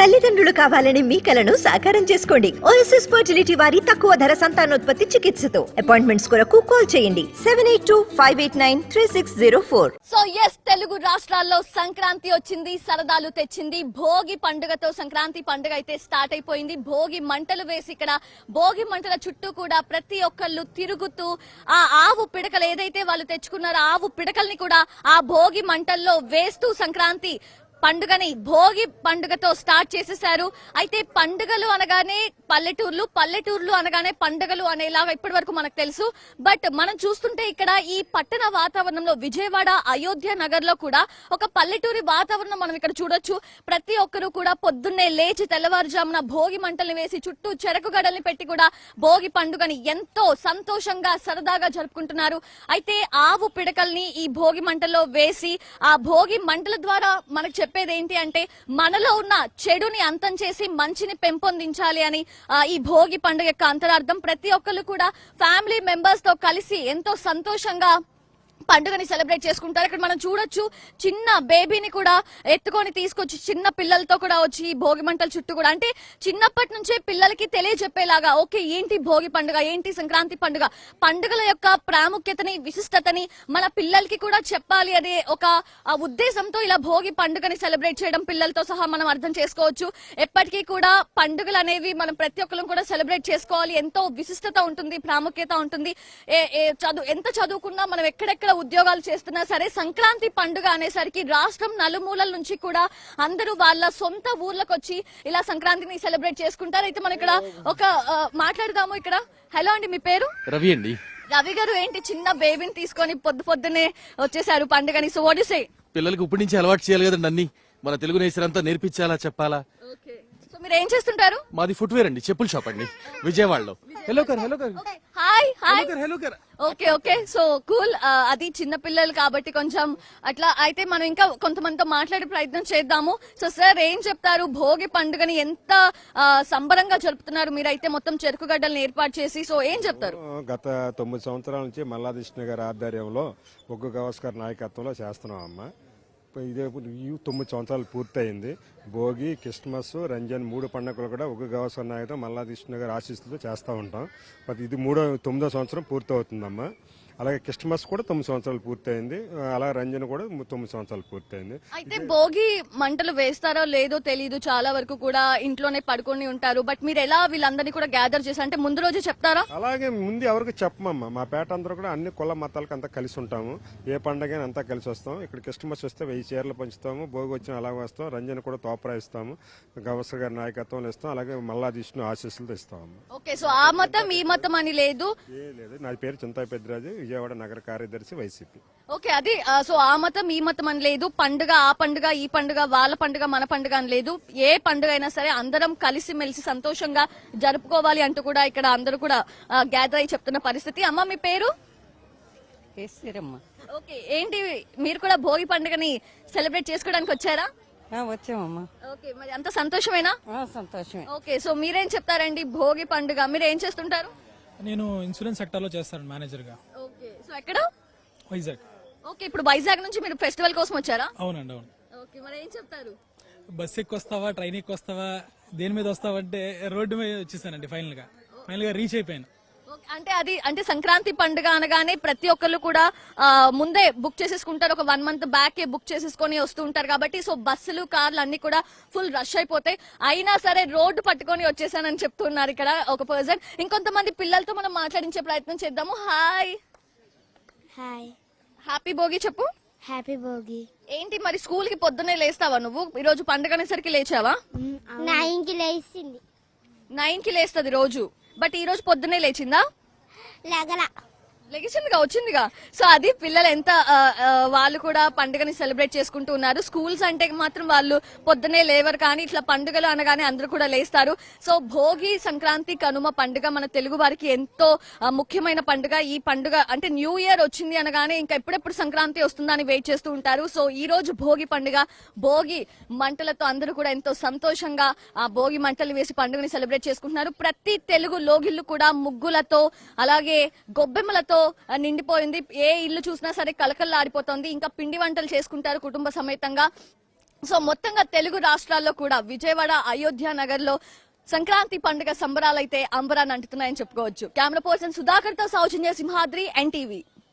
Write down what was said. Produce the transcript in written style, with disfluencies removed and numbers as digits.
తల్లిదండ్రులు కావాలని మీ కలను సాకారం చేసుకోండి. ఓఎస్ఎస్ ఫర్టిలిటీ వారి తక్కువ ధర సంతానోత్పత్తి చికిత్సతో అపాయింట్మెంట్స్ కొరకు కాల్ చేయండి 7825893604. సో ఎస్, తెలుగు రాష్ట్రాల్లో సంక్రాంతి వచ్చింది, సరదాలు తెచ్చింది. భోగి పండుగతో సంక్రాంతి పండుగ అయితే స్టార్ట్ అయిపోయింది. భోగి మంటలు వేసి ఇక్కడ భోగి మంటల చుట్టూ కూడా ప్రతి ఒక్కళ్ళు తిరుగుతూ ఆ ఆవు పిడకలు ఏదైతే వాళ్ళు తెచ్చుకున్నారో ఆవు పిడకల్ని కూడా ఆ భోగి మంటల్లో వేస్తూ సంక్రాంతి పండుగని భోగి పండుగతో స్టార్ట్ చేసేసారు. అయితే పండుగలు అనగానే పల్లెటూర్లు అనగానే పండుగలు అనేలాగా ఇప్పటి వరకు మనకు తెలుసు. బట్ మనం చూస్తుంటే ఇక్కడ ఈ పట్టణ వాతావరణంలో విజయవాడ అయోధ్య నగర్ లో కూడా ఒక పల్లెటూరి వాతావరణం మనం ఇక్కడ చూడొచ్చు. ప్రతి ఒక్కరు కూడా పొద్దున్నే లేచి తెల్లవారుజామున భోగి మంటల్ని వేసి చుట్టూ చెరకు గడల్ని పెట్టి కూడా భోగి పండుగని ఎంతో సంతోషంగా సరదాగా జరుపుకుంటున్నారు. అయితే ఆవు పిడకల్ని ఈ భోగి మంటల్లో వేసి ఆ భోగి మంటల ద్వారా మనకు చెప్పేది ఏంటి అంటే మనలో ఉన్న చెడుని అంతం చేసి మంచిని పెంపొందించాలి అని ఈ భోగి పండుగ యొక్క అంతరార్థం. ప్రతి ఒక్కరు కూడా ఫ్యామిలీ మెంబర్స్ తో కలిసి ఎంతో సంతోషంగా పండుగని సెలబ్రేట్ చేసుకుంటారు. ఇక్కడ మనం చూడొచ్చు చిన్న బేబీని కూడా ఎత్తుకొని తీసుకొచ్చి చిన్న పిల్లలతో కూడా వచ్చి భోగి మంటల చుట్టూ కూడా, అంటే చిన్నప్పటి నుంచే పిల్లలకి తెలియజెప్పేలాగా ఓకే ఏంటి భోగి పండుగ, ఏంటి సంక్రాంతి పండుగ, పండుగల యొక్క ప్రాముఖ్యతని విశిష్టతని మన పిల్లలకి కూడా చెప్పాలి అనే ఒక ఉద్దేశంతో ఇలా భోగి పండుగని సెలబ్రేట్ చేయడం పిల్లలతో సహా మనం అర్థం చేసుకోవచ్చు. ఎప్పటికీ కూడా పండుగలు అనేవి మనం ప్రతి ఒక్కరు కూడా సెలబ్రేట్ చేసుకోవాలి. ఎంతో విశిష్టత ఉంటుంది, ప్రాముఖ్యత ఉంటుంది. ఎంత చదువుకున్నా మనం ఎక్కడెక్కడ ఉద్యోగాలు చేస్తున్నా సరే సంక్రాంతి పండుగ అనేసరికి రాష్ట్రం నలుమూలల నుంచి కూడా అందరూ వాళ్ళ సొంత ఊర్లకు వచ్చి ఇలా సంక్రాంతిని సెలబ్రేట్ చేసుకుంటారు. అయితే మనం ఇక్కడ ఒక మాట్లాడదాము. ఇక్కడ హలో అండి, మీ పేరు? రవి అండి. రవి గారు, ఏంటి చిన్న బేబీని తీసుకొని పొద్దున్నే వచ్చేసారు పండుగని, సో వాట్ యు సే? పిల్లలకి ఇప్పటి నుంచి అలవాటు చేయాలి కదండి, అన్ని మన తెలుగు నేసరంతా నేర్పించాలా, చెప్పాలా. మీరు ఏం చేస్తుంటారు? మాది ఫుట్వేర్ అండి, చెప్పుల షాప్ అండి విజయవాడలో. హలో కర్ హాయ్ హాయ్. హలో కర్. Okay so cool. అది చిన్న పిల్లలు కాబట్టి కొంచెం అట్లా. అయితే మనం ఇంకా కొంతమందితో మాట్లాడే ప్రయత్నం చేద్దాము. సో సార్, ఏం చెప్తారు? భోగి పండుగని ఎంత సంబరంగా జరుపుతున్నారు మీరైతే, మొత్తం చెరుకు గడ్డలను ఏర్పాటు చేసి. సో ఏం చెప్తారు? గత 9 సంవత్సరాల నుంచి మల్లాదిష్ణ గారి ఆధ్వర్యంలో ఒగ్గు గవాస్కర్ నాయకత్వంలో చేస్తున్నాం అమ్మ. ఇదే 9 సంవత్సరాలు పూర్తయింది. భోగి, క్రిస్మస్, రంజాన్ 3 పండుగలు కూడా ఒగ్గు గవాస్కర్ నాయకత్వం మల్లాదిష్ణ గారి ఆశీస్సులతో చేస్తూ ఉంటాం. ఇది 9వ సంవత్సరం పూర్తవుతుందమ్మా. అలాగే క్రిస్మస్ కూడా 9 సంవత్సరాలు పూర్తయింది. అలాగే రంజన్ కూడా 9 సంవత్సరాలు పూర్తయింది. అయితే భోగి మంటలు వేస్తారో లేదో తెలియదు, చాలా వరకు కూడా ఇంట్లోనే పడుకొని ఉంటారు. బట్ మీరు ఎలా వీళ్ళందరినీ కూడా గ్యాదర్ చేసి, అంటే ముందు రోజు చెప్తారా? అలాగే ముందు ఎవరికి చెప్పమమ్మా. మా పేట అందరూ కూడా అన్ని కుల మతాలకు అంతా కలిసి ఉంటాము. ఏ పండగ అంతా కలిసి వస్తాం. ఇక్కడ క్రిస్మస్ వస్తే 1000 చీరలు పంచుతాము. భోగి వచ్చిన అలాగే వస్తాం. రంజన్ కూడా తోపరా ఇస్తాము. గవస్కర్ గారి నాయకత్వంలో ఇస్తాం. అలాగే మల్లాదిష్ణు ఆశీస్సులతో ఇస్తాము. ఓకే, సో ఆ మతం ఈ మతం అని లేదు? లేదు. నా పేరు చింతాయి పెద్దిరాజు, విజయవాడ నగర కార్యదర్శి, వైసీపీ. ఓకే, అది సో ఆ మతం ఈ మతం అని లేదు. పండుగ ఆ పండుగ ఈ పండుగ, వాళ్ళ పండుగ మన పండుగ అని లేదు. ఏ పండుగ అయినా సరే అందరం కలిసి మెలిసి సంతోషంగా జరుపుకోవాలి అంటూ కూడా ఇక్కడ అందరూ కూడా గ్యాదర్ అయి చెప్తున్న పరిస్థితి. అమ్మ, మీ పేరు? ఓకే, ఏంటి మీరు కూడా భోగి పండుగని సెలబ్రేట్ చేసుకోవడానికి వచ్చారా? వచ్చామమ్మా. ఓకే, మరి అంత సంతోషమేనా? సంతోషమే. ఓకే, సో మీరేం చెప్తారండి భోగి పండుగ? మీరు ఏం చేస్తుంటారు? నేను ఇన్సూరెన్స్ సెక్టర్ లో చేస్తాను, మేనేజర్ గా. ఓకే, సో ఎక్కడ? వైజాగ్. ఓకే, ఇప్పుడు వైజాగ్ నుంచి మీరు ఫెస్టివల్ కోసం వచ్చారా? అవునండి, అవును. ఓకే, మరి ఏం చెప్తారు? బస్ ఎక్కి వస్తావా, ట్రైన్ ఎక్కి వస్తావా, దేని మీద వస్తావా అంటే రోడ్డు మీద వచ్చేసానండి. ఫైనల్ గా రీచ్ అయిపోయాను. అంటే సంక్రాంతి పండుగ అనగానే ప్రతి ఒక్కళ్ళు కూడా ముందే బుక్ చేసేసుకుంటారు. ఒక 1 month బ్యాక్ బుక్ చేసేసుకొని వస్తూ ఉంటారు కాబట్టి సో బస్సులు, కార్లు అన్ని కూడా ఫుల్ రష్ అయిపోతాయి. అయినా సరే రోడ్డు పట్టుకొని వచ్చేసానని చెప్తున్నారు ఇక్కడ ఒక పర్సన్. ఇంకొంతమంది పిల్లలతో మనం మాట్లాడించే ప్రయత్నం చేద్దాము. హాయ్. హాయ్. హ్యాపీ భోగి చెప్పు. హ్యాపీ భోగి. ఏంటి మరి స్కూల్ కి పొద్దున్నే లేస్తావా నువ్వు? ఈ రోజు పండుగ అనేసరికి లేచావా? 9కి లేచింది. 9కి లేస్తుంది రోజు. బట్ ఈ రోజు పొద్దున్నే లేచిందా? లెగిసిందిగా, వచ్చిందిగా. సో అది పిల్లలు ఎంత వాళ్ళు కూడా పండుగని సెలబ్రేట్ చేసుకుంటూ ఉన్నారు. స్కూల్స్ అంటే మాత్రం వాళ్ళు పొద్దునే లేవరు, కానీ ఇట్లా పండుగలు అనగానే అందరూ కూడా లేస్తారు. సో భోగి, సంక్రాంతి, కనుమ పండుగ మన తెలుగు వారికి ఎంతో ముఖ్యమైన పండుగ. ఈ పండుగ అంటే న్యూ ఇయర్ వచ్చింది అనగానే ఇంకా ఎప్పుడెప్పుడు సంక్రాంతి వస్తుందా అని వెయిట్ చేస్తూ ఉంటారు. సో ఈ రోజు భోగి పండుగ, భోగి మంటలతో అందరూ కూడా ఎంతో సంతోషంగా ఆ భోగి మంటలు వేసి పండుగని సెలబ్రేట్ చేసుకుంటున్నారు. ప్రతి తెలుగు లోగిళ్లు కూడా ముగ్గులతో అలాగే గొబ్బెమ్మలతో నిండిపోయింది. ఏ ఇల్లు చూసినా సరే కలకల్లాడిపోతుంది. ఇంకా పిండి వంటలు చేసుకుంటారు కుటుంబ సమేతంగా. సో మొత్తంగా తెలుగు రాష్ట్రాల్లో కూడా విజయవాడ, అయోధ్య నగర్ లో సంక్రాంతి పండుగ సంబరాలైతే అంబరాన్ని అంటున్నాయని చెప్పుకోవచ్చు. కెమెరా పర్సన్ సుధాకర్ తో సౌజన్య సింహాద్రి, NTV.